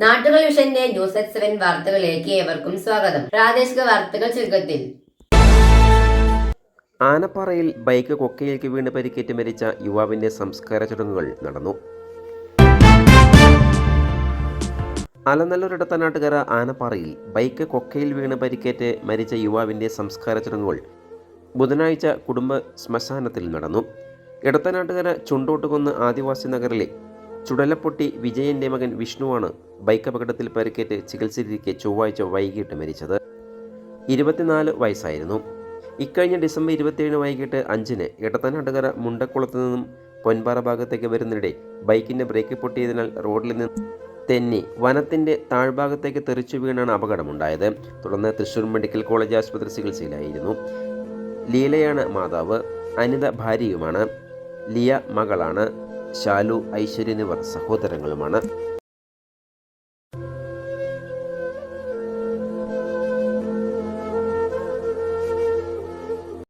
നാട്ടുകൾ വിഷന്റെ news എക്സ്7 വാർത്തകളിലേക്ക് ഏവർക്കും സ്വാഗതം. പ്രാദേശിക വാർത്തകൾ ചുരുക്കത്തിൽ. ആനപ്പാറയിൽ ബൈക്ക് കൊക്കയിലേക്ക് വീണ് പരിക്കേറ്റ് മരിച്ച യുവാവിന്റെ സംസ്കാര ചടങ്ങുകൾ നടന്നു. അലനല്ലൂർ ഇടത്തനാട്ടുകര ആനപ്പാറയിൽ ബൈക്ക് കൊക്കയിൽ വീണ് പരിക്കേറ്റ് മരിച്ച യുവാവിന്റെ സംസ്കാര ചടങ്ങുകൾ ബുധനാഴ്ച കുടുംബ ശ്മശാനത്തിൽ നടന്നു. ഇടത്തനാട്ടുകര ചുണ്ടോട്ടുകുന്ന് ആദിവാസി നഗറിലെ ചുടലപ്പൊട്ടി വിജയന്റെ മകൻ വിഷ്ണുവാണ് ബൈക്ക് അപകടത്തിൽ പരിക്കേറ്റ് ചികിത്സയിലിരിക്കെ ചൊവ്വാഴ്ച വൈകിട്ട് മരിച്ചത്. 24 വയസ്സായിരുന്നു. ഇക്കഴിഞ്ഞ ഡിസംബർ 27 വൈകിട്ട് 5-ന് ഇടത്തനാട്ടുകര മുണ്ടക്കുളത്ത് നിന്നും പൊൻപാറ ഭാഗത്തേക്ക് വരുന്നതിനിടെ ബൈക്കിൻ്റെ ബ്രേക്ക് പൊട്ടിയതിനാൽ റോഡിൽ നിന്ന് തെന്നി വനത്തിൻ്റെ താഴ്ഭാഗത്തേക്ക് തെറിച്ചു വീണാണ് അപകടമുണ്ടായത്. തുടർന്ന് തൃശ്ശൂർ മെഡിക്കൽ കോളേജ് ആശുപത്രി ചികിത്സയിലായിരുന്നു. ലീലയാണ് മാതാവ്, അനിത ഭാര്യയുമാണ്, ലിയ മകളാണ്, ശാലു, ഐശ്വര്യ എന്നിവർ സഹോദരങ്ങളുമാണ്.